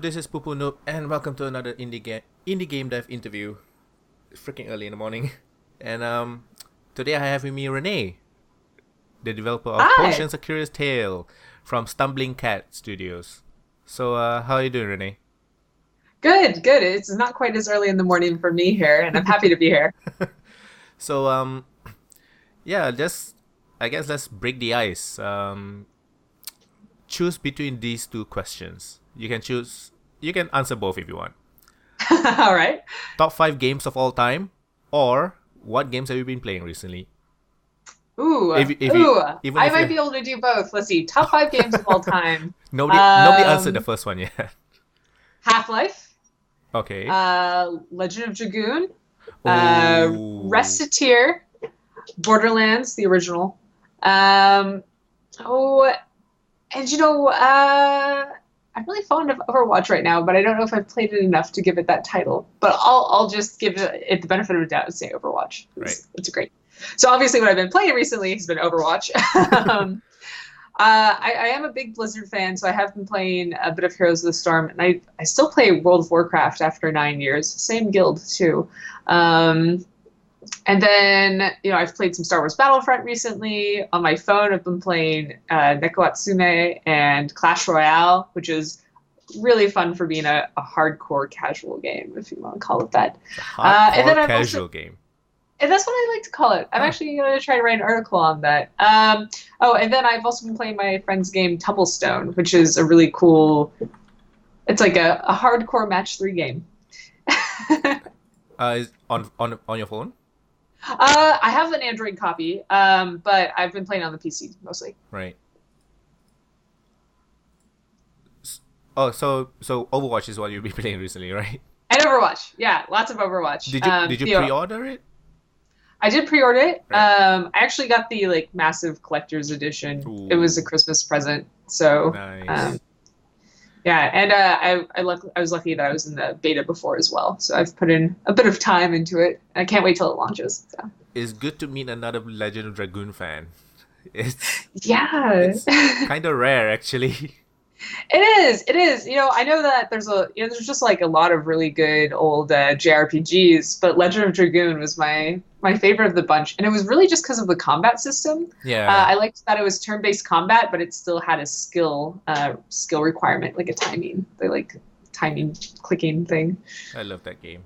this is Pupu Noob, and welcome to another indie game dev interview. It's freaking early in the morning, and today I have with me Renee, the developer of Hi. Potions: A Curious Tale from Stumbling Cat Studios. So, how are you doing, Renee? Good, good. It's not quite as early in the morning for me here, and I'm happy to be here. So, yeah, just I guess let's break the ice. Choose between these two questions. You can choose. You can answer both if you want. All right. Top 5 games of all time, or what games have you been playing recently? Ooh, If you ooh. even I if might you be able to do both. Let's see. Top five games of all time. nobody answered the first one yet. Half-Life, Okay. Legend of Dragoon, Oh, Reciteer, Borderlands, the original. Um, oh, and I'm really fond of Overwatch right now, but I don't know if I've played it enough to give it that title. But I'll just give it the benefit of the doubt and say Overwatch. right. It's great. So obviously, what I've been playing recently has been Overwatch. um, I am a big Blizzard fan, so I have been playing a bit of Heroes of the Storm, and I still play World of Warcraft after 9 years. Same guild too. Um, and then, I've played some Star Wars Battlefront recently. On my phone, I've been playing Neko Atsume and Clash Royale, which is really fun for being a hardcore casual game, if you want to call it that. It's a And hardcore then I've also, casual game. and that's what I like to call it. I'm Huh. actually going to try to write an article on that. Oh, and then I've also been playing my friend's game Tumblestone, which is a really cool. It's like a hardcore match 3 game. Is on your phone, I have an Android copy, but I've been playing on the PC mostly. right? Oh, so Overwatch is what you've been playing recently, right? And Overwatch, yeah, lots of Overwatch. Did you pre-order it? I did pre-order it. Right. I actually got the massive collector's edition. It was a Ooh, Christmas present, so nice. yeah. And I was lucky that I was in the beta before as well, so I've put in a bit of time into it. I can't wait till it launches. So. It's good to meet another Legend of Dragoon fan. It's Yeah. it's kind of rare actually. It is. It is. I know that there's just like a lot of really good old JRPGs, but Legend of Dragoon was my favorite of the bunch, and it was really just because of the combat system. Yeah, I liked that it was turn-based combat, but it still had a skill requirement, like a timing clicking thing. I love that game.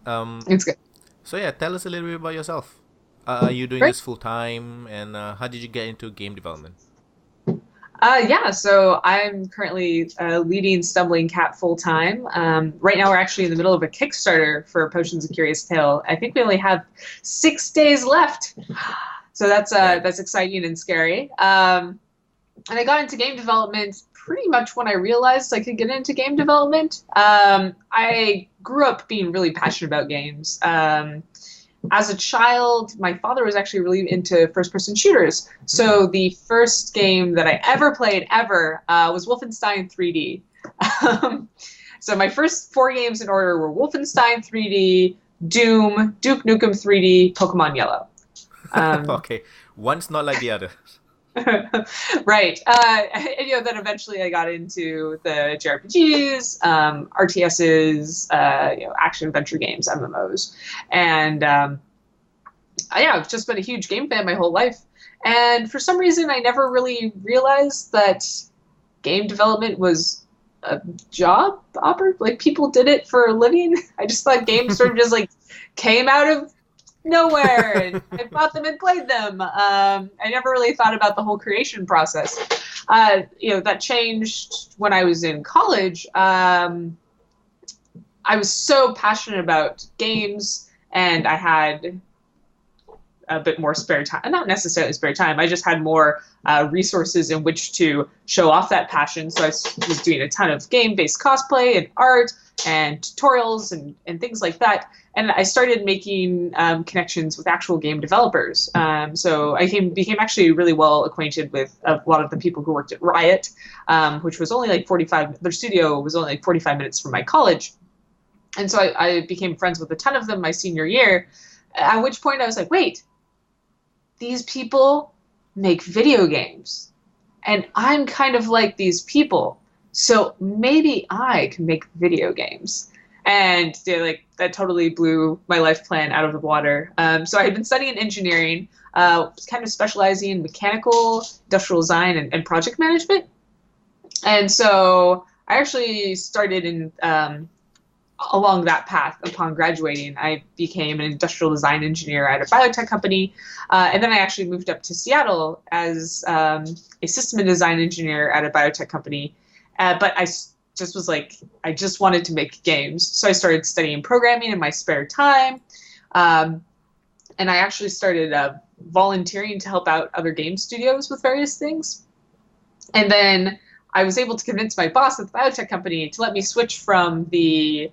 Um, It's good. so yeah, tell us a little bit about yourself. Are you doing Great. this full time, and how did you get into game development? Yeah, so I'm currently leading Stumbling Cat full time. Right now, we're actually in the middle of a Kickstarter for Potions of Curious Tale. I think we only have 6 days left, so Right. that's exciting and scary. And I got into game development pretty much when I realized I could get into game development. I grew up being really passionate about games. As a child, my father was actually really into first-person shooters. Hmm. So the first game that I ever played was Wolfenstein 3D. Um, so my first 4 games in order were Wolfenstein 3D, Doom, Duke Nukem 3D, Pokemon Yellow. Um, Okay, one's not like the other. right. Then eventually I got into the JRPGs, RTSs, action adventure games, MMOs, and yeah, I've just been a huge game fan my whole life. And for some reason, I never really realized that game development was a like people did it for a living. I just thought games sort of just like came out of nowhere, and I bought them and played them. I never really thought about the whole creation process. That changed when I was in college. I was so passionate about games, and I had a bit more spare time. Not necessarily spare time. I just had more resources in which to show off that passion. So I was doing a ton of game-based cosplay and art and tutorials and things like that. And I started making connections with actual game developers. So I became actually really well acquainted with a lot of the people who worked at Riot, which was only like 45. Their studio was only like 45 minutes from my college. And so I became friends with a ton of them my senior year. At which point I was like, wait, these people make video games, and I'm kind of like these people. so maybe I can make video games. And like that totally blew my life plan out of the water. So I had been studying engineering, kind of specializing in mechanical, industrial design, and project management. And so I actually started in along that path. Upon graduating, I became an industrial design engineer at a biotech company. And then I actually moved up to Seattle as a system design engineer at a biotech company. But I just was like, I just wanted to make games. So I started studying programming in my spare time. And I actually started volunteering to help out other game studios with various things. And then I was able to convince my boss at the biotech company to let me switch from the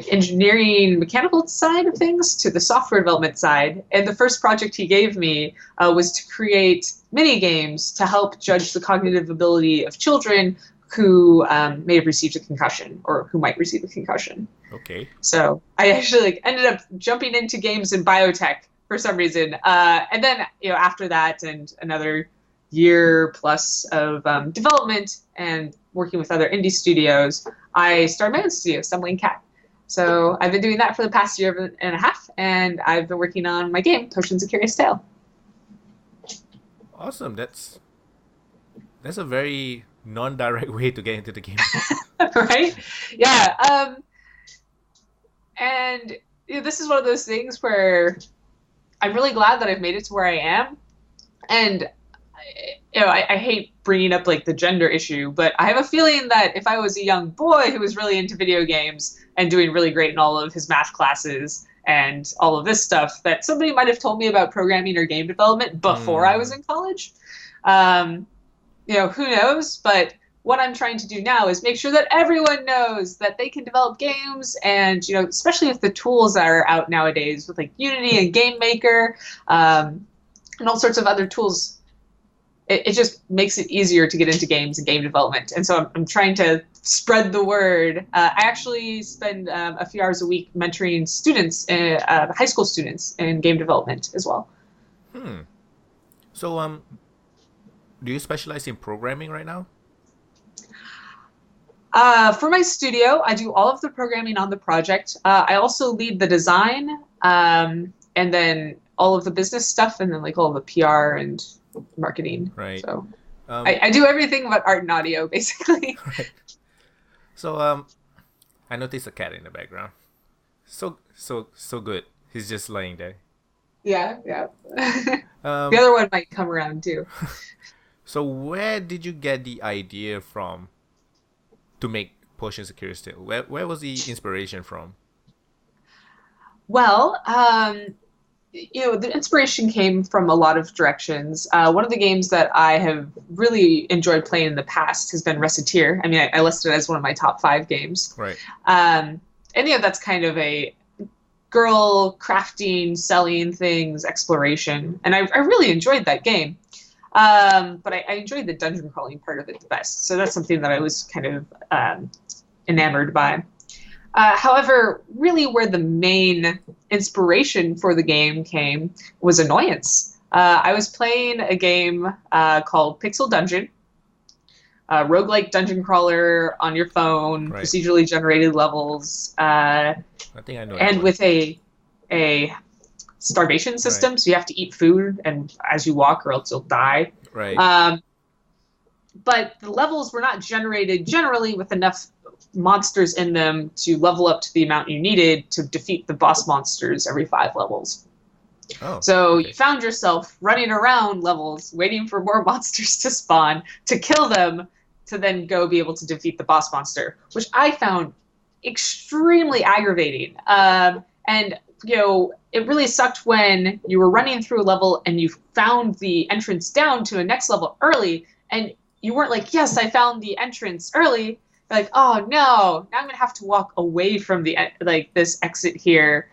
engineering mechanical side of things to the software development side. And the first project he gave me was to create mini games to help judge the cognitive ability of children who may have received a concussion or who might receive a concussion. Okay. So I actually ended up jumping into games in biotech for some reason. And then, after that and another year plus of development and working with other indie studios, I started my own studio, Stumbling Cat. So I've been doing that for the past year and a half, and I've been working on my game, Potions of Curious Tale. Awesome. That's a very non-direct way to get into the game. Right? Yeah. And this is one of those things where I'm really glad that I've made it to where I am. And I hate bringing up like the gender issue, but I have a feeling that if I was a young boy who was really into video games and doing really great in all of his math classes and all of this stuff, that somebody might have told me about programming or game development before I was in college. Who knows? But what I'm trying to do now is make sure that everyone knows that they can develop games, and especially with the tools that are out nowadays with like Unity and Game Maker and all sorts of other tools. It just makes it easier to get into games and game development. And so I'm trying to spread the word. I actually spend a few hours a week mentoring students, high school students, in game development as well. So, do you specialize in programming right now? For my studio, I do all of the programming on the project. I also lead the design, and then all of the business stuff, and then like all the PR and marketing. Right. So I do everything but art and audio, basically. Right. So I noticed a cat in the background. So good. He's just lying there. Yeah. The other one might come around too. So where did you get the idea from to make Potions of Curious Tale? Where was the inspiration from? Well, the inspiration came from a lot of directions. One of the games that I have really enjoyed playing in the past has been Reciteer. I mean, I listed it as one of my top 5 games. Right. And that's kind of a girl crafting, selling things, exploration. And I really enjoyed that game. But I enjoyed the dungeon crawling part of it the best. So that's something that I was kind of enamored by. However, really where the main inspiration for the game came was annoyance. I was playing a game called Pixel Dungeon, roguelike dungeon crawler on your phone, right. Procedurally generated levels, I think I know. And with a starvation system, right. So you have to eat food and as you walk or else you'll die. Right. But the levels were not generated generally with enough monsters in them to level up to the amount you needed to defeat the boss monsters every 5 levels. Oh, so okay. You found yourself running around levels, waiting for more monsters to spawn, to kill them, to then go be able to defeat the boss monster, which I found extremely aggravating. And, it really sucked when you were running through a level and you found the entrance down to a next level early, and you weren't like, yes, I found the entrance early. You're like, oh no, now I'm gonna have to walk away from the this exit here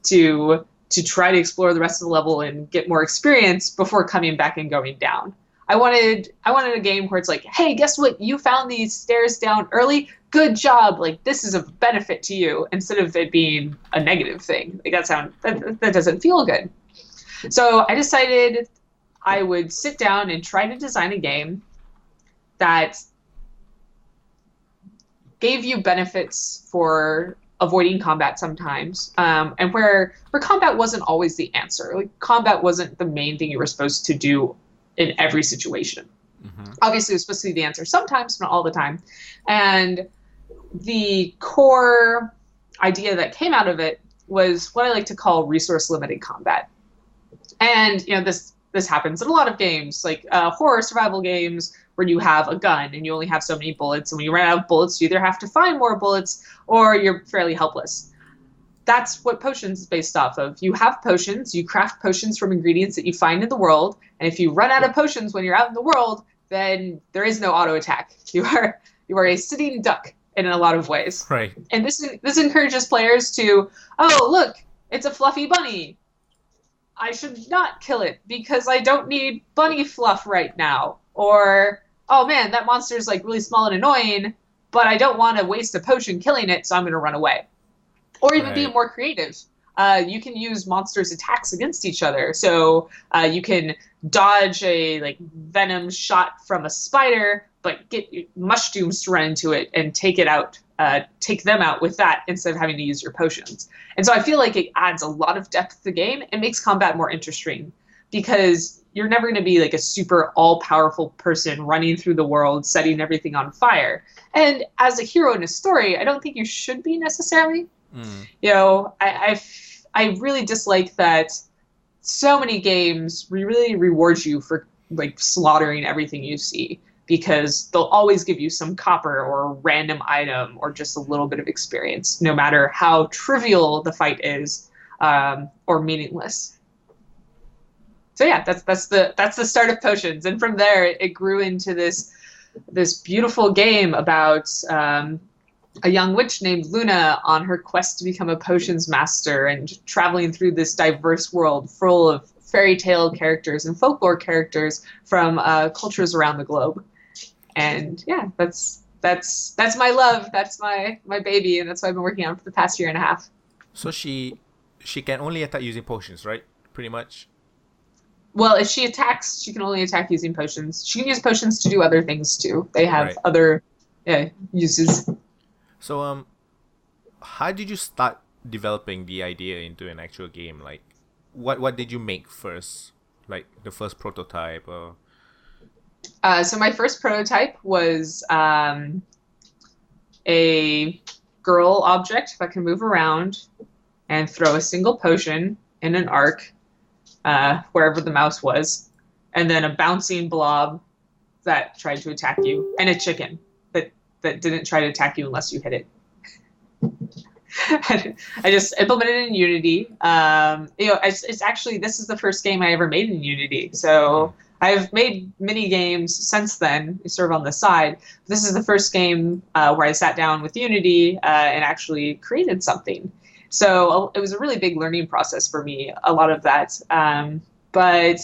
to try to explore the rest of the level and get more experience before coming back and going down. I wanted a game where it's like, hey, guess what? You found these stairs down early. Good job. Like, this is a benefit to you, instead of it being a negative thing. Like that doesn't feel good. So I decided I would sit down and try to design a game that gave you benefits for avoiding combat sometimes, and where combat wasn't always the answer. Like combat wasn't the main thing you were supposed to do in every situation. Mm-hmm. Obviously, it was supposed to be the answer sometimes, not all the time. And the core idea that came out of it was what I like to call resource limited combat. And this happens in a lot of games, like horror survival games, where you have a gun and you only have so many bullets, and when you run out of bullets, you either have to find more bullets or you're fairly helpless. That's what potions is based off of. You have potions, you craft potions from ingredients that you find in the world, and if you run out of potions when you're out in the world, then there is no auto attack. You are a sitting duck in a lot of ways. Right. And this encourages players to, oh, look, it's a fluffy bunny. I should not kill it because I don't need bunny fluff right now. Or, oh man, that monster's like really small and annoying, but I don't want to waste a potion killing it, so I'm going to run away. Or even be more creative. You can use monsters' attacks against each other. So you can dodge a venom shot from a spider, but get mushrooms to run into it and take them out with that instead of having to use your potions. And so I feel like it adds a lot of depth to the game and makes combat more interesting, because you're never going to be like a super all-powerful person running through the world, setting everything on fire. And as a hero in a story, I don't think you should be necessarily. I really dislike that so many games really reward you for like slaughtering everything you see, because they'll always give you some copper or a random item or just a little bit of experience, no matter how trivial the fight is or meaningless. So yeah, that's the start of Potions, and from there it grew into this beautiful game about a young witch named Luna on her quest to become a potions master and traveling through this diverse world full of fairy tale characters and folklore characters from cultures around the globe. And yeah, that's my love. That's my baby, and that's what I've been working on for the past year and a half. So she can only attack using potions, right? Pretty much. Well, if she attacks, she can only attack using potions. She can use potions to do other things too. They have other uses. So, how did you start developing the idea into an actual game? Like, what did you make first? Like the first prototype, or? So my first prototype was a girl object that can move around and throw a single potion in an arc wherever the mouse was, and then a bouncing blob that tried to attack you, and a chicken that didn't try to attack you unless you hit it. I just implemented it in Unity. It's actually, this is the first game I ever made in Unity. So I've made mini games since then, sort of on the side. This is the first game where I sat down with Unity and actually created something. So it was a really big learning process for me, a lot of that. But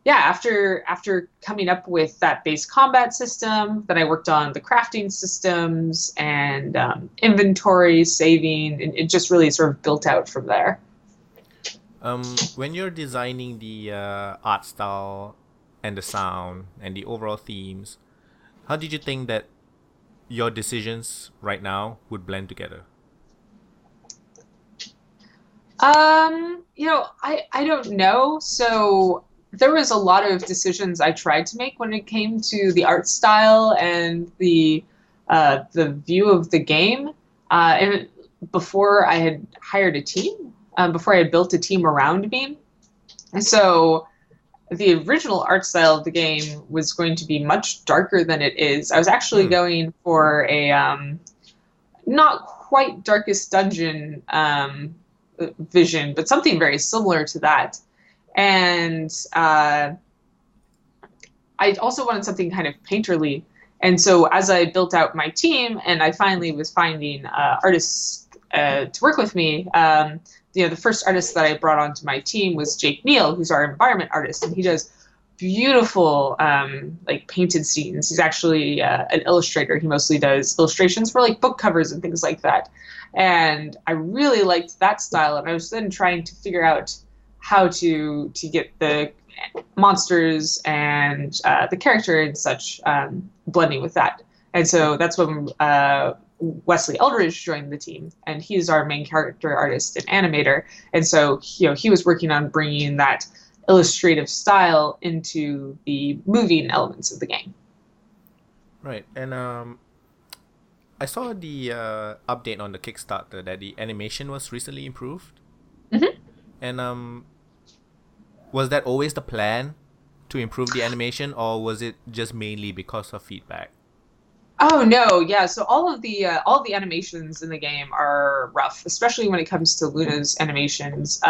yeah, after coming up with that base combat system, then I worked on the crafting systems and inventory, saving, and it just really sort of built out from there. When you're designing the art style and the sound and the overall themes, how did you think that your decisions right now would blend together? I don't know. So there was a lot of decisions I tried to make when it came to the art style and the view of the game. And before I had hired a team, before I had built a team around me. And so the original art style of the game was going to be much darker than it is. I was actually going for a not quite Darkest Dungeon vision, but something very similar to that. And I also wanted something kind of painterly. And so as I built out my team and I finally was finding artists to work with me, the first artist that I brought onto my team was Jake Neal, who's our environment artist, and he does beautiful painted scenes. He's actually an illustrator. He mostly does illustrations for like book covers and things like that. And I really liked that style, and I was then trying to figure out how to get the monsters and the character and such blending with that. And so that's when Wesley Eldridge joined the team, and he's our main character artist and animator. And so, he was working on bringing that illustrative style into the moving elements of the game. Right, and I saw the update on the Kickstarter that the animation was recently improved. Mm-hmm. And was that always the plan, to improve the animation, or was it just mainly because of feedback? Oh no, yeah. So all of the animations in the game are rough, especially when it comes to Luna's animations.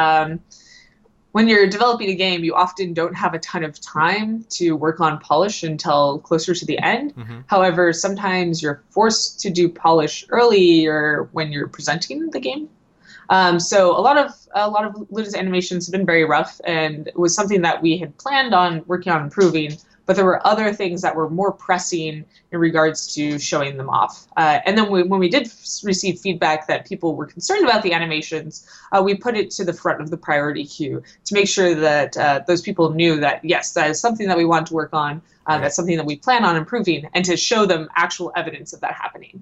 When you're developing a game, you often don't have a ton of time to work on polish until closer to the end. Mm-hmm. However, sometimes you're forced to do polish early or when you're presenting the game. So a lot of Luna's animations have been very rough, and it was something that we had planned on working on improving. But there were other things that were more pressing in regards to showing them off. And then when we did receive feedback that people were concerned about the animations, we put it to the front of the priority queue to make sure that those people knew that, yes, that is something that we want to work on, Right. That's something that we plan on improving, and to show them actual evidence of that happening.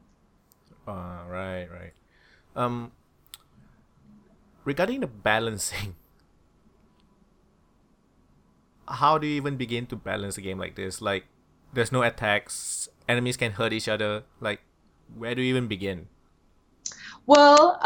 Right. Regarding the balancing, how do you even begin to balance a game like this? Like, there's no attacks, enemies can hurt each other. Like, where do you even begin? Well,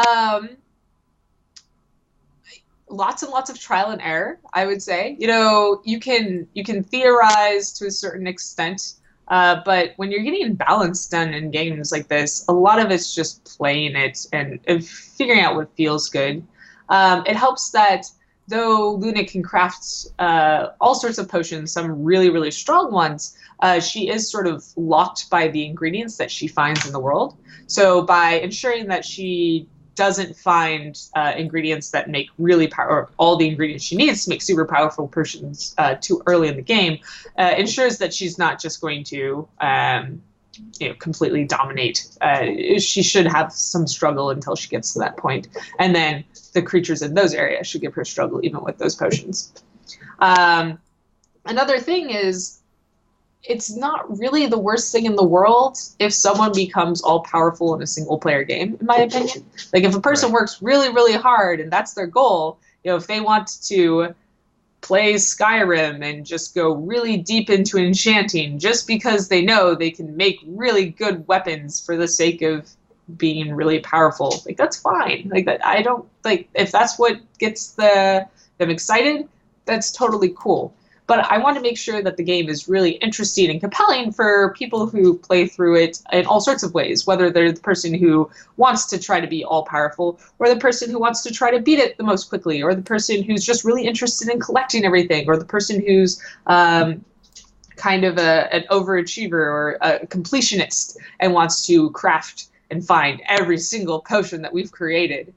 lots and lots of trial and error, I would say. You can theorize to a certain extent, but when you're getting balance done in games like this, a lot of it's just playing it and figuring out what feels good. It helps that though Luna can craft all sorts of potions, some really, really strong ones, she is sort of locked by the ingredients that she finds in the world. So by ensuring that she doesn't find ingredients that make really or all the ingredients she needs to make super powerful potions too early in the game, ensures that she's not just going to completely dominate. She should have some struggle until she gets to that point, and then the creatures in those areas should give her struggle even with those potions. Another thing is, it's not really the worst thing in the world if someone becomes all powerful in a single player game, in my opinion. Like, if a person works really, really hard and that's their goal, if they want to play Skyrim and just go really deep into enchanting just because they know they can make really good weapons for the sake of being really powerful, like, that's fine. Like, that, I don't like, if that's what gets them excited, that's totally cool. But I want to make sure that the game is really interesting and compelling for people who play through it in all sorts of ways, whether they're the person who wants to try to be all-powerful, or the person who wants to try to beat it the most quickly, or the person who's just really interested in collecting everything, or the person who's kind of an overachiever or a completionist and wants to craft and find every single potion that we've created.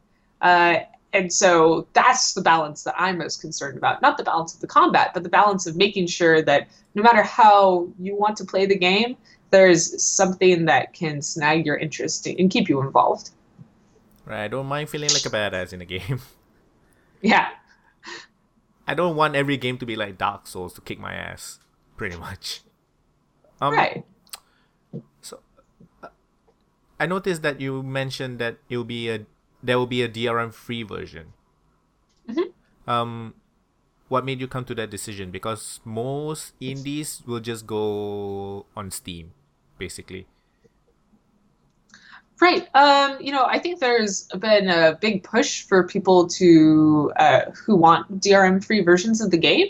And so that's the balance that I'm most concerned about. Not the balance of the combat, but the balance of making sure that no matter how you want to play the game, there's something that can snag your interest and keep you involved. Right, I don't mind feeling like a badass in a game. Yeah. I don't want every game to be like Dark Souls to kick my ass, pretty much. Right. So, I noticed that you mentioned that there will be a DRM-free version. Mm-hmm. What made you come to that decision? Because most indies will just go on Steam, basically. Right. I think there's been a big push for people to who want DRM-free versions of the game,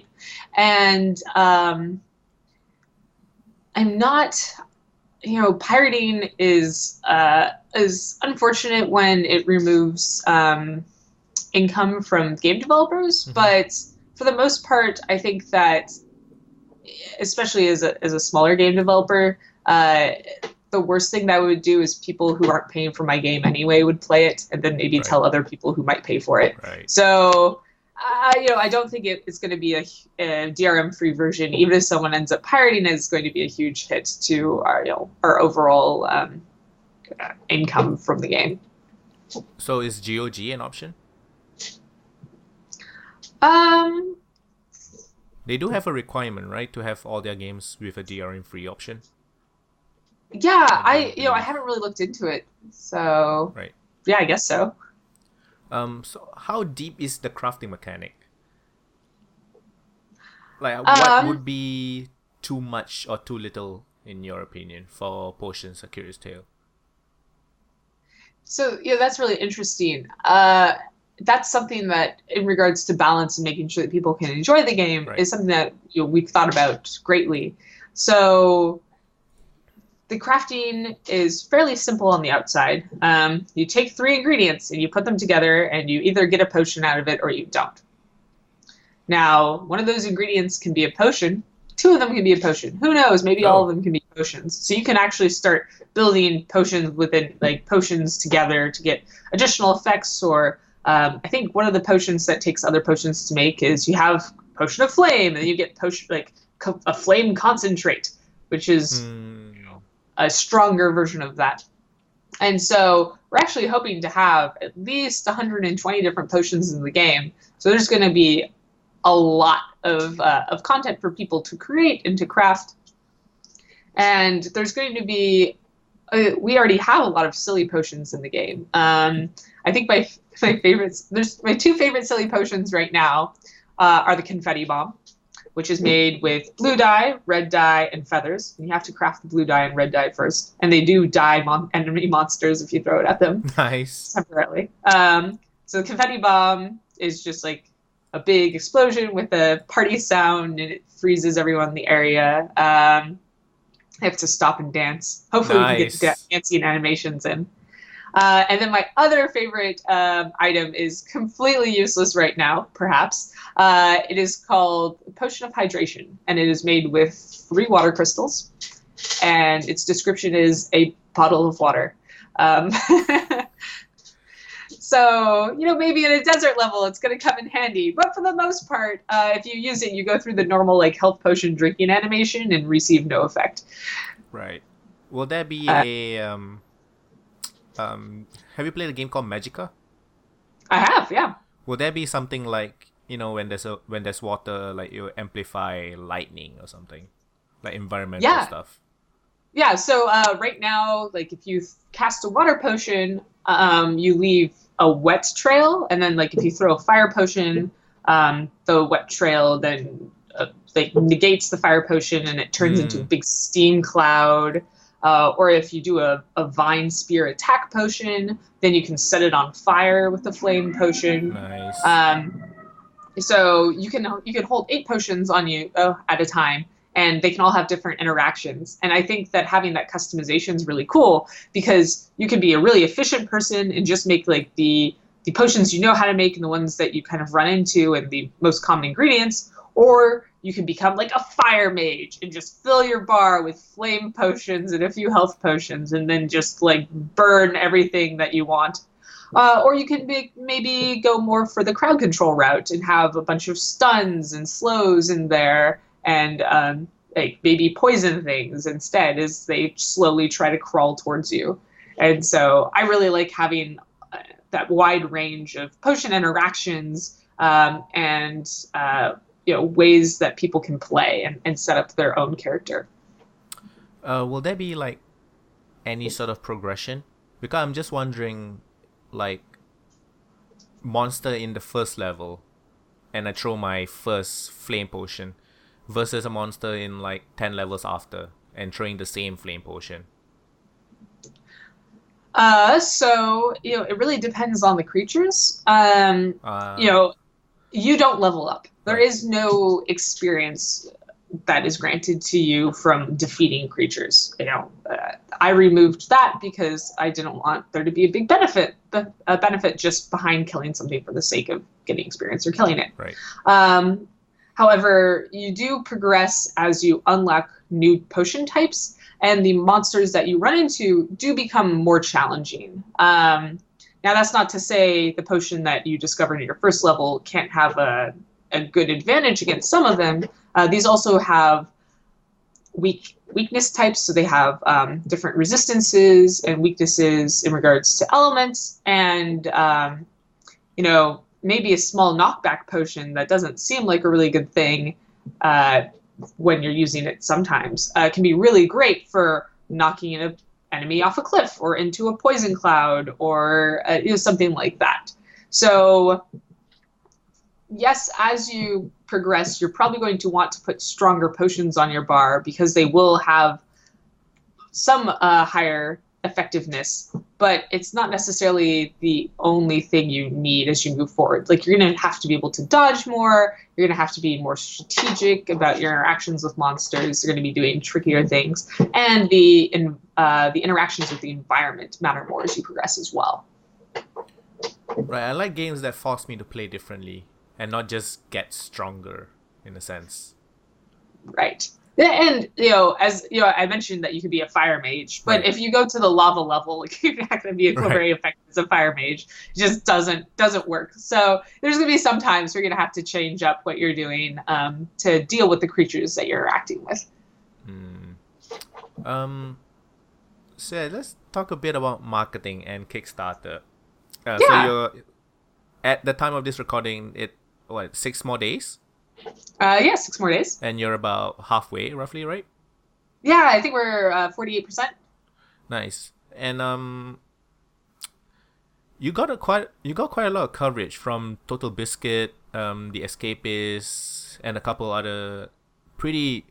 and I'm not. Pirating is unfortunate when it removes income from game developers, but for the most part, I think that, especially as a smaller game developer, the worst thing that I would do is people who aren't paying for my game anyway would play it, and then maybe tell other people who might pay for it. Right. So, I don't think it's going to be a DRM-free version. Even if someone ends up pirating, it's going to be a huge hit to our overall income from the game. So is GOG an option? They do have a requirement, right, to have all their games with a DRM-free option? Yeah, I don't I believe. haven't really looked into it. So, Right. yeah, I guess so. So how deep is the crafting mechanic? Like, what Um, would be too much or too little in your opinion for potions? A curious tale. so that's really interesting. That's something that, in regards to balance and making sure that people can enjoy the game, Right. is something that we've thought about greatly. So the crafting is fairly simple on the outside. You take 3 ingredients and you put them together, and you either get a potion out of it or you don't. Now, one of those ingredients can be a potion. 2 of them can be a potion. Who knows? Maybe all of Oh, them can be potions. So you can actually start building potions within, like, potions together to get additional effects. Or I think one of the potions that takes other potions to make is you have potion of flame, and you get potion like a flame concentrate, which is hmm. a stronger version of that. And so we're actually hoping to have at least 120 different potions in the game. So there's going to be a lot of content for people to create and to craft. And there's going to be, we already have a lot of silly potions in the game. I think my favorites, there's my 2 favorite silly potions right now are the confetti bomb, which is made with blue dye, red dye, and feathers. And you have to craft the blue dye and red dye first. And they do die enemy monsters if you throw it at them Nice. temporarily. So the confetti bomb is just like a big explosion with a party sound, and it freezes everyone in the area. I have to stop and dance. Hopefully, we can get Nice. dancing animations in. And then my other favorite item is completely useless right now, perhaps. It is called Potion of Hydration, and it is made with 3 water crystals, and its description is a bottle of water. Um, so, maybe in a desert level, it's going to come in handy. But for the most part, if you use it, you go through the normal like health potion drinking animation and receive no effect. Right. Will there be Uh, have you played a game called Magica? I have, yeah. Will there be something like, when there's water, like you amplify lightning or something, like environmental Yeah, stuff? yeah. So right now, like if you cast a water potion, you leave a wet trail, and then like if you throw a fire potion, the wet trail then like negates the fire potion, and it turns into a Hmm. big steam cloud. Or if you do a vine spear attack potion, then you can set it on fire with the flame potion. Nice. Um, so you can hold 8 potions on you at a time, and they can all have different interactions. And I think that having that customization is really cool, because you can be a really efficient person and just make like the potions you know how to make and the ones that you kind of run into and the most common ingredients. Or you can become like a fire mage and just fill your bar with flame potions and a few health potions, and then just like burn everything that you want. Or you can maybe go more for the crowd control route and have a bunch of stuns and slows in there, and like maybe poison things instead as they slowly try to crawl towards you. And so I really like having that wide range of potion interactions, and ways that people can play and set up their own character. Will there be like any sort of progression? Because I'm just wondering, like, monster in the first level, and I throw my first flame potion, versus a monster in like 10 levels after, and throwing the same flame potion. So it really depends on the creatures. You Uh, know, you don't level up. There right, is no experience that is granted to you from defeating creatures. I removed that because I didn't want there to be a big benefit just behind killing something for the sake of getting experience or killing it. right. Um, However, you do progress as you unlock new potion types, and the monsters that you run into do become more challenging. Now, that's not to say the potion that you discovered in your first level can't have a good advantage against some of them. These also have weakness types, so they have different resistances and weaknesses in regards to elements, and maybe a small knockback potion that doesn't seem like a really good thing when you're using it sometimes can be really great for knocking an enemy off a cliff or into a poison cloud or something like that. So yes, as you progress, you're probably going to want to put stronger potions on your bar because they will have some higher effectiveness, but it's not necessarily the only thing you need as you move forward. Like, you're going to have to be able to dodge more. You're going to have to be more strategic about your interactions with monsters. You're going to be doing trickier things, and the interactions with the environment matter more as you progress as well. Right, I like games that force me to play differently and not just get stronger, in a sense. Right. And, as I mentioned that you could be a fire mage, but if you go to the lava level, like, you're not going to be very effective as a fire mage. It just doesn't work. So there's going to be some times where you're going to have to change up what you're doing to deal with the creatures that you're interacting with. So let's talk a bit about marketing and Kickstarter. Yeah. So you're, at the time of this recording, 6 more days? 6 more days. And you're about halfway, roughly, right? Yeah, I think we're 48%. Nice. And you got quite a lot of coverage from Total Biscuit, The Escapists, and a couple other pretty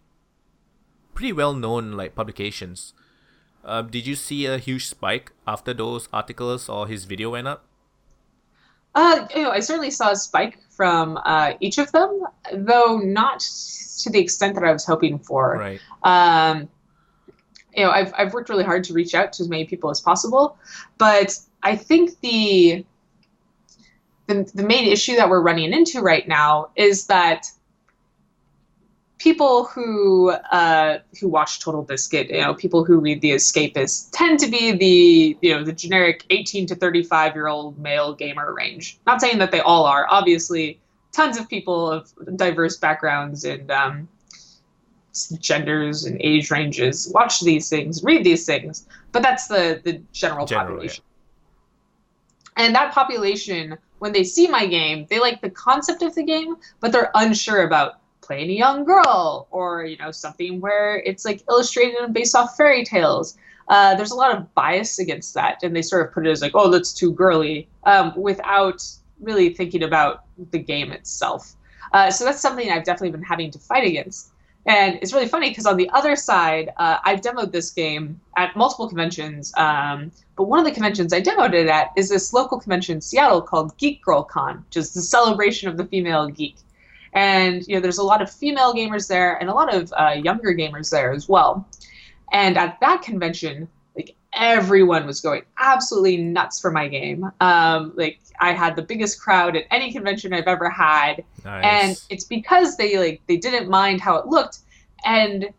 well-known publications. Did you see a huge spike after those articles or his video went up? I certainly saw a spike from each of them, though not to the extent that I was hoping for. Right. I've worked really hard to reach out to as many people as possible, but I think the main issue that we're running into right now is that people who watch Total Biscuit, people who read The Escapists, tend to be the generic 18 to 35-year-old male gamer range. Not saying that they all are. Obviously, tons of people of diverse backgrounds and genders and age ranges watch these things, read these things, but that's the general population. Yeah. And that population, when they see my game, they like the concept of the game, but they're unsure about playing a young girl, or something where it's illustrated and based off fairy tales. There's a lot of bias against that, and they sort of put it as oh, that's too girly, without really thinking about the game itself. So that's something I've definitely been having to fight against. And it's really funny because on the other side, I've demoed this game at multiple conventions, but one of the conventions I demoed it at is this local convention in Seattle called Geek Girl Con, which is the celebration of the female geek. And there's a lot of female gamers there and a lot of younger gamers there as well. And at that convention, everyone was going absolutely nuts for my game. I had the biggest crowd at any convention I've ever had. Nice. And it's because they didn't mind how it looked. And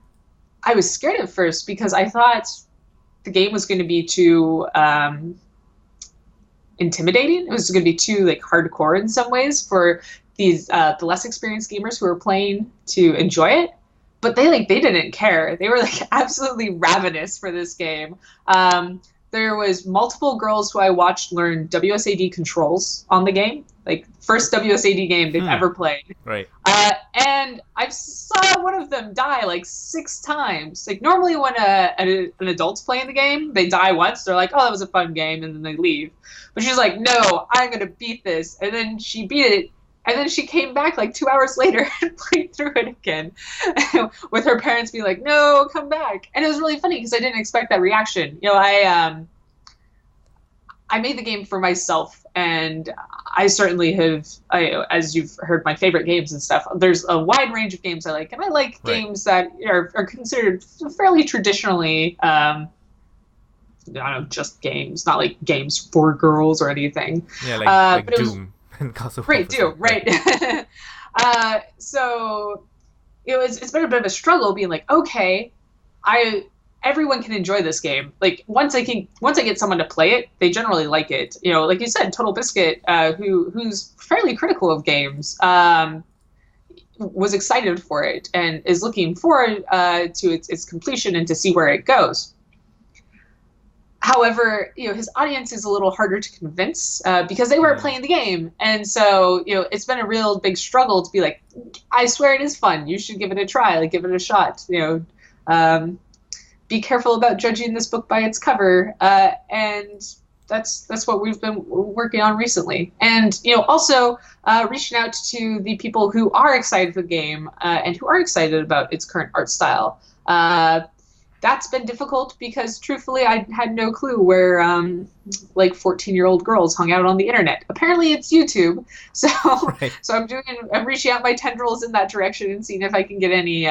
I was scared at first because I thought the game was going to be too intimidating. It was going to be too hardcore in some ways for these the less experienced gamers who were playing to enjoy it, but they didn't care. They were absolutely ravenous for this game. There was multiple girls who I watched learn WSAD controls on the game, first WSAD game they've ever played. Right. And I saw one of them die 6 times. Normally when an adult's playing the game, they die once. They're oh, that was a fun game, and then they leave. But she's no, I'm gonna beat this, and then she beat it. And then she came back 2 hours later and played through it again with her parents being no, come back. And it was really funny because I didn't expect that reaction. I made the game for myself, and I certainly have, as you've heard, my favorite games and stuff. There's a wide range of games I like, and I like games that are considered fairly traditionally, just games, not games for girls or anything. Yeah, but Doom. Right, Doom, right. So it's been a bit of a struggle being okay, everyone can enjoy this game. Once I get someone to play it, they generally like it. Like you said, Total Biscuit, who's fairly critical of games, was excited for it and is looking forward to its completion and to see where it goes. However, his audience is a little harder to convince because they weren't playing the game. And so, it's been a real big struggle to be I swear it is fun. You should give it a try, give it a shot. be careful about judging this book by its cover, and that's what we've been working on recently. And also reaching out to the people who are excited for the game and who are excited about its current art style. That's been difficult because, truthfully, I had no clue where 14-year-old girls hung out on the internet. Apparently, it's YouTube. So, Right. so I'm reaching out my tendrils in that direction and seeing if I can get any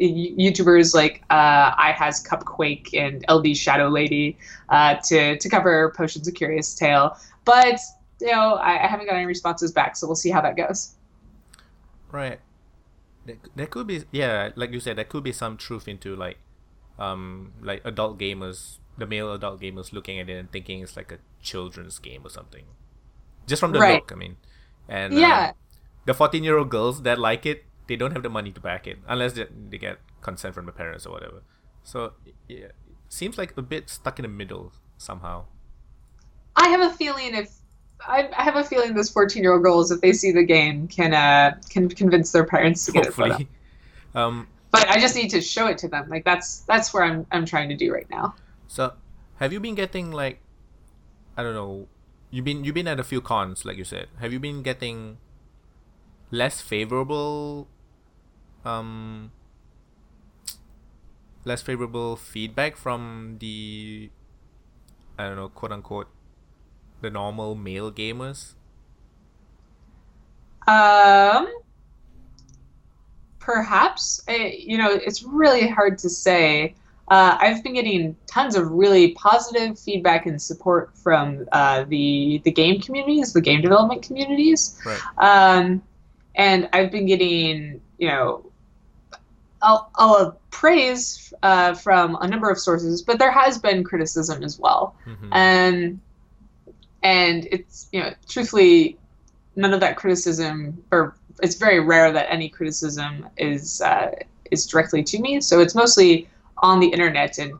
YouTubers like I Has Cupquake and LD Shadow Lady to cover Potions of Curious Tale. But I haven't got any responses back, so we'll see how that goes. Right. There could be, yeah, like you said, there could be some truth into like adult gamers, the male adult gamers looking at it and thinking it's like a children's game or something. Just from the Right. look, I mean. And Yeah. the 14-year-old girls that like it, they don't have the money to back it unless they get consent from the parents or whatever. So yeah, seems like a bit stuck in the middle somehow. I have a feeling those 14-year-old girls, if they see the game, can convince their parents to get it for them. Hopefully. But I just need to show it to them. Like that's where I'm trying to do right now. So have you been getting like, I don't know, you've been at a few cons, like you said. Have you been getting less favorable feedback from the, I don't know, quote unquote, the normal male gamers? Perhaps. It's really hard to say. I've been getting tons of really positive feedback and support from the game communities, the game development communities. Right. And I've been getting, I'll praise from a number of sources, but there has been criticism as well. Mm-hmm. And it's, truthfully, none of that criticism, or it's very rare that any criticism is directly to me. So it's mostly on the internet, and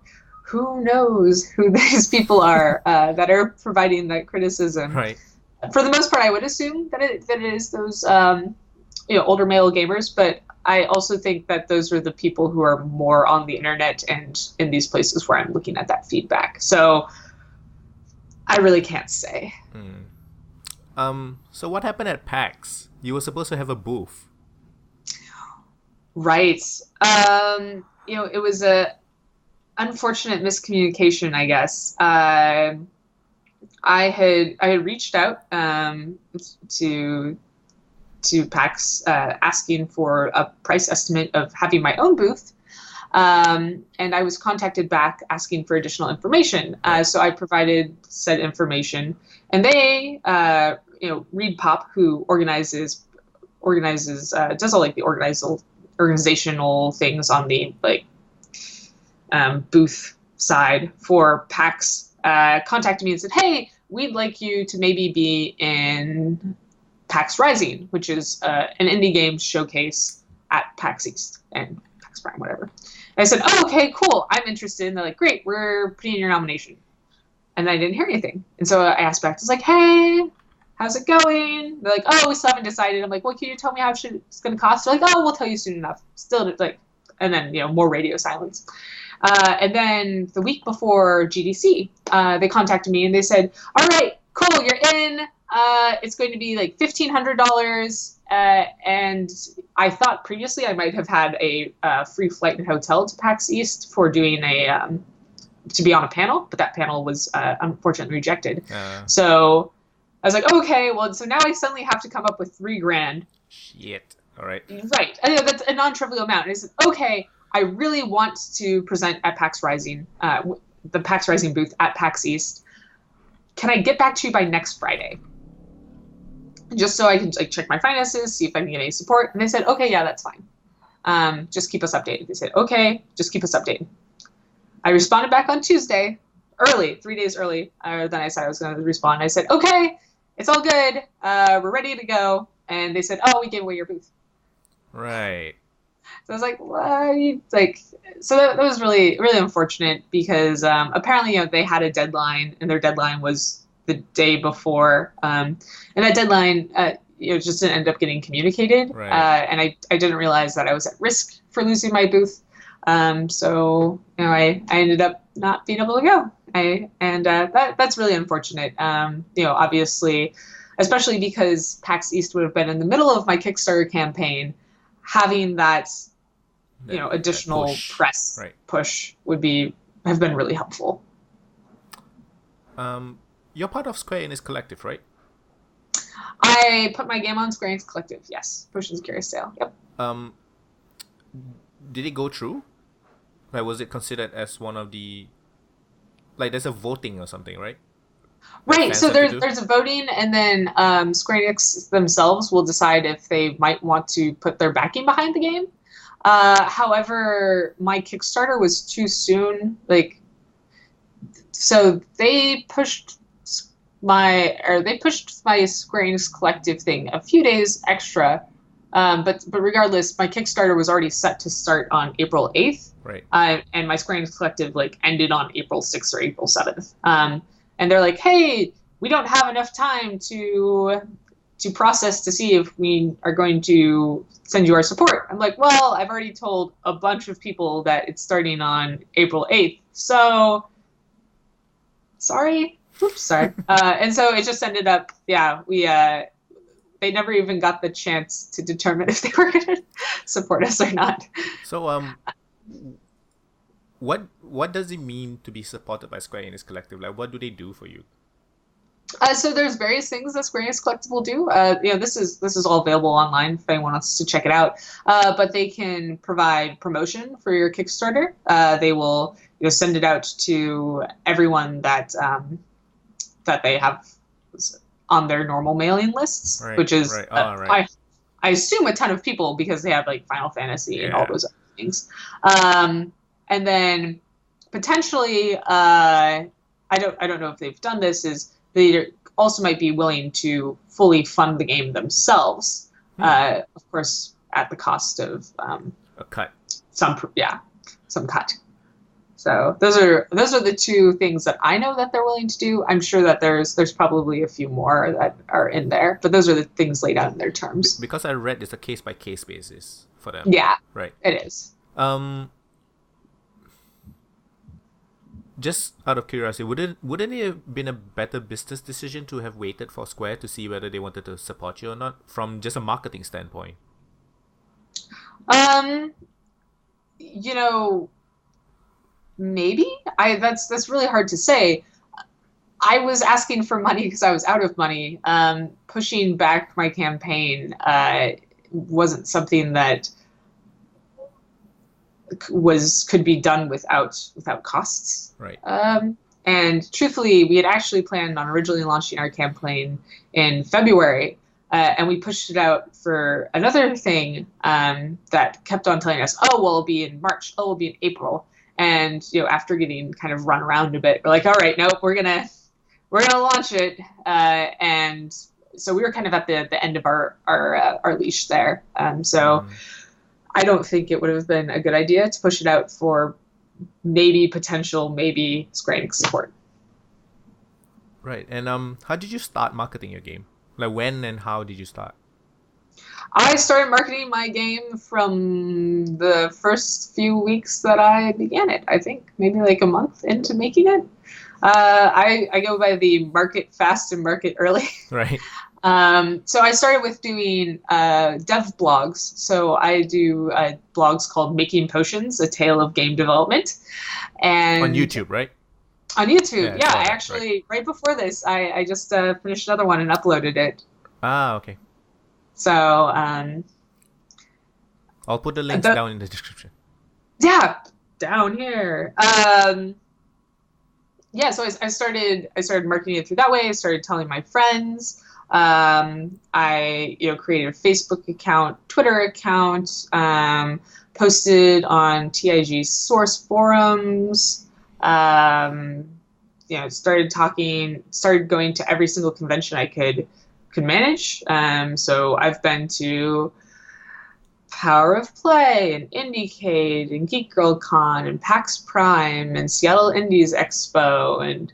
who knows who these people are that are providing that criticism. Right. For the most part, I would assume that it is those older male gamers, but I also think that those are the people who are more on the internet and in these places where I'm looking at that feedback. So I really can't say. So what happened at PAX? You were supposed to have a booth. Right. It was a unfortunate miscommunication, I guess. I had reached out to PAX asking for a price estimate of having my own booth, and I was contacted back asking for additional information. So I provided said information, and they, Reed Pop, who organizes does all like the organizational things on the booth side for PAX, contacted me and said, "Hey, we'd like you to maybe be in PAX Rising, which is an indie games showcase at PAX East and PAX Prime, whatever." And I said, "Oh, okay, cool. I'm interested." And they're like, "Great, we're putting in your nomination." And I didn't hear anything. And so I asked back. I was like, "Hey, how's it going?" They're like, "Oh, we still haven't decided." I'm like, "Well, can you tell me how much it's going to cost?" They're like, "Oh, we'll tell you soon enough." Still, and then, more radio silence. And then the week before GDC, they contacted me and they said, "All right, cool, you're in. It's going to be like $1,500. And I thought previously I might have had a free flight and hotel to PAX East for doing to be on a panel, but that panel was unfortunately rejected. So I was like, okay, well, so now I suddenly have to come up with $3,000. Shit. All right. Right. I know that's a non-trivial amount. And I said, okay, I really want to present at PAX Rising, the PAX Rising booth at PAX East. Can I get back to you by next Friday? Just so I can check my finances, see if I can get any support. And they said, okay, yeah, that's fine. Just keep us updated. They said, okay, just keep us updated. I responded back on Tuesday, early, 3 days early than I said I was going to respond. I said, okay, it's all good. We're ready to go. And they said, oh, we gave away your booth. Right. So I was like, what? So that was really, really unfortunate because apparently, they had a deadline, and their deadline was the day before. And that deadline, just didn't end up getting communicated. Right. And I didn't realize that I was at risk for losing my booth. So I ended up not being able to go. That's really unfortunate. Obviously, especially because PAX East would have been in the middle of my Kickstarter campaign, having that additional press push would have been really helpful. You're part of Square Enix Collective, right? I put my game on Square Enix Collective, yes. Potions Curious Tale, yep. Did it go through? Like, was it considered as one of the... Like, there's a voting or something, right? Right, so there's a voting, and then Square Enix themselves will decide if they might want to put their backing behind the game. However, my Kickstarter was too soon. So they pushed my Square Enix Collective thing a few days extra. But regardless, my Kickstarter was already set to start on April 8th. Right. And my Square Enix Collective ended on April 6th or April 7th. And they're like, hey, we don't have enough time to process to see if we are going to send you our support. I'm like, well, I've already told a bunch of people that it's starting on April 8th. So, sorry. Oops, sorry. And so it just ended up, they never even got the chance to determine if they were going to support us or not. So, what does it mean to be supported by Square Enix Collective? Like, what do they do for you? So there's various things that Square Enix Collective will do. This is all available online if anyone wants to check it out. But they can provide promotion for your Kickstarter. They will send it out to everyone that they have on their normal mailing lists, which is I assume a ton of people because they have Final Fantasy and all those other things. And then potentially, I don't know if they've done this, is they also might be willing to fully fund the game themselves, of course, at the cost of a cut. Some cut. So those are the two things that I know that they're willing to do. I'm sure that there's probably a few more that are in there, but those are the things laid out in their terms. Because I read it's a case by case basis for them. Yeah, right. It is. Just out of curiosity, wouldn't it have been a better business decision to have waited for Square to see whether they wanted to support you or not, from just a marketing standpoint? Maybe. That's really hard to say. I was asking for money because I was out of money. Pushing back my campaign wasn't something that could be done without costs. Right. And truthfully, we had actually planned on originally launching our campaign in February, and we pushed it out for another thing that kept on telling us, oh, well, it'll be in March. Oh, it'll be in April. And after getting kind of run around a bit, we're like, all right, nope, we're gonna launch it. And so we were kind of at the end of our leash there. I don't think it would have been a good idea to push it out for maybe Square Enix support. Right. And how did you start marketing your game? Like, when and how did you start? I started marketing my game from the first few weeks that I began it. I think maybe a month into making it. I go by the market fast and market early. Right. So I started with doing dev blogs. So I do blogs called Making Potions, A Tale of Game Development. And on YouTube, right? On YouTube, yeah. I actually, right before this, I just finished another one and uploaded it. Ah, okay. So I'll put the links down in the description. Yeah, down here. So I started marketing it through that way. I started telling my friends. I created a Facebook account, Twitter account, posted on TIG source forums. Started going to every single convention I could manage. So I've been to Power of Play and Indiecade and Geek Girl Con and PAX Prime and Seattle Indies Expo and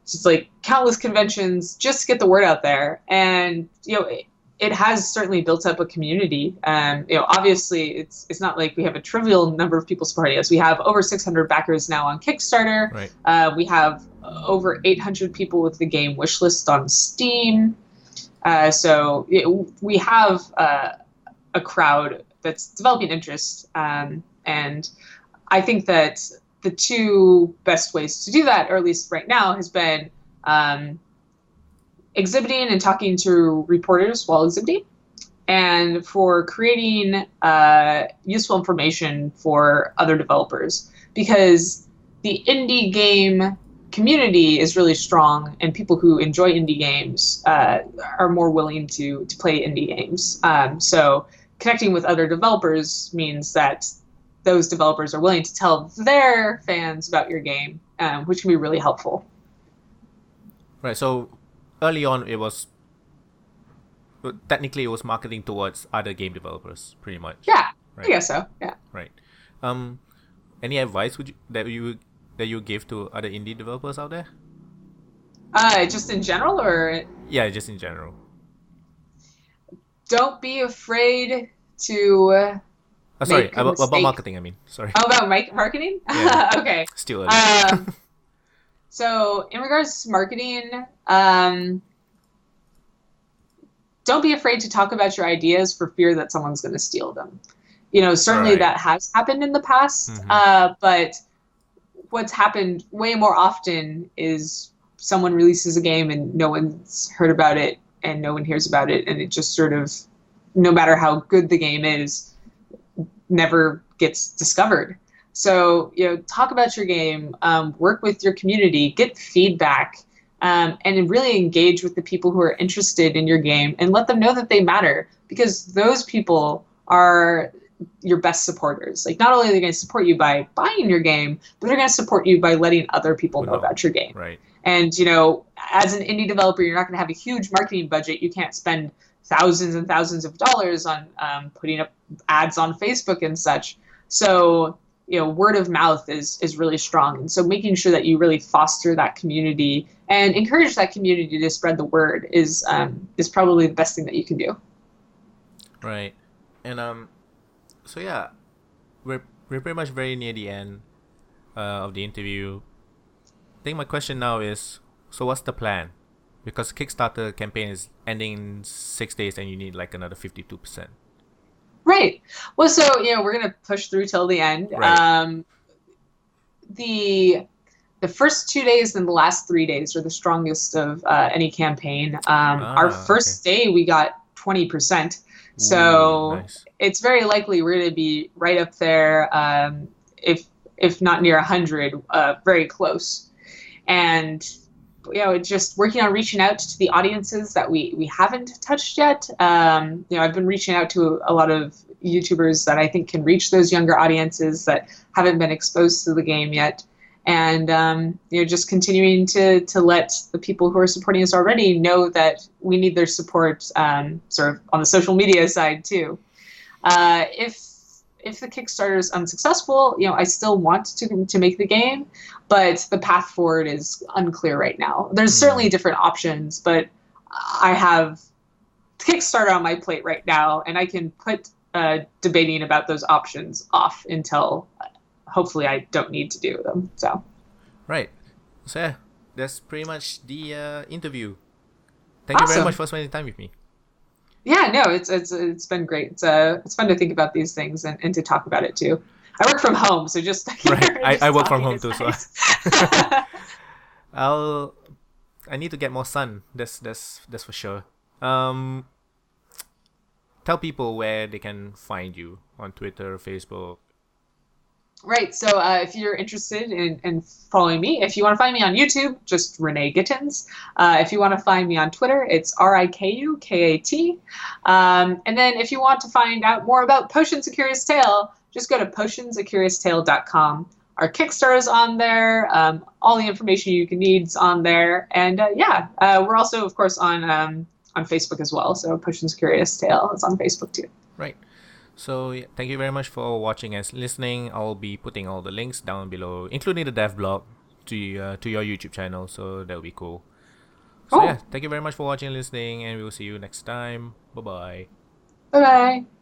just countless conventions just to get the word out there. And it has certainly built up a community. Obviously, it's not like we have a trivial number of people supporting us. We have over 600 backers now on Kickstarter. Right. We have over 800 people with the game wishlist on Steam. We have a crowd that's developing interest, and I think that the two best ways to do that, or at least right now, has been exhibiting and talking to reporters while exhibiting, and for creating useful information for other developers, because the indie game community is really strong, and people who enjoy indie games are more willing to play indie games. So connecting with other developers means that those developers are willing to tell their fans about your game, which can be really helpful. Right. So early on, it was marketing towards other game developers, pretty much. Yeah, right. I guess so. Yeah. Right. Any advice that you give to other indie developers out there? Just in general, or? Yeah, just in general. Don't be afraid to. Sorry, about marketing. I mean, sorry. Oh, about marketing? Yeah. Okay. Still early. So in regards to marketing, don't be afraid to talk about your ideas for fear that someone's going to steal them. Certainly Right. that has happened in the past, but what's happened way more often is someone releases a game and no one's heard about it and no one hears about it, and it just sort of, no matter how good the game is, never gets discovered. So, talk about your game, work with your community, get feedback, and really engage with the people who are interested in your game, and let them know that they matter, because those people are your best supporters. Like, not only are they going to support you by buying your game, but they're going to support you by letting other people know about your game. Right. And, as an indie developer, you're not going to have a huge marketing budget. You can't spend thousands and thousands of dollars on putting up ads on Facebook and such. So, word of mouth is really strong. And so making sure that you really foster that community and encourage that community to spread the word is probably the best thing that you can do. Right. And so yeah, we're pretty much very near the end of the interview. I think my question now is, so what's the plan? Because Kickstarter campaign is ending in 6 days and you need like another 52%. Right. Well, so, we're going to push through till the end. Right. The first 2 days and the last 3 days are the strongest of any campaigin. Our first day, we got 20%. So nice. It's very likely we're going to be right up there, if not near 100, very close. And just working on reaching out to the audiences that we haven't touched yet. I've been reaching out to a lot of YouTubers that I think can reach those younger audiences that haven't been exposed to the game yet. And, just continuing to let the people who are supporting us already know that we need their support, sort of on the social media side too. If the Kickstarter is unsuccessful, I still want to make the game, but the path forward is unclear right now. There's certainly different options, but I have Kickstarter on my plate right now, and I can put debating about those options off until hopefully I don't need to do them. So. Right. So yeah, that's pretty much the interview. Thank you very much for spending time with me. Yeah, no, it's been great. It's fun to think about these things and to talk about it too. I work from home, so just right. I work from home too, nice. So I need to get more sun. That's for sure. Tell people where they can find you on Twitter, Facebook. Right. So if you're interested in following me, if you want to find me on YouTube, just Renee Gittins. If you want to find me on Twitter, it's RIKUKAT. And then if you want to find out more about Potions: A Curious Tale, just go to potionsacurioustale.com. Our Kickstarter is on there. All the information you can need is on there. And we're also, of course, on Facebook as well. So Potions: A Curious Tale is on Facebook too. Right. So yeah, thank you very much for watching and listening. I'll be putting all the links down below, including the dev blog to your YouTube channel. So that'll be cool. So Oh. yeah, thank you very much for watching and listening, and we will see you next time. Bye bye. Bye bye.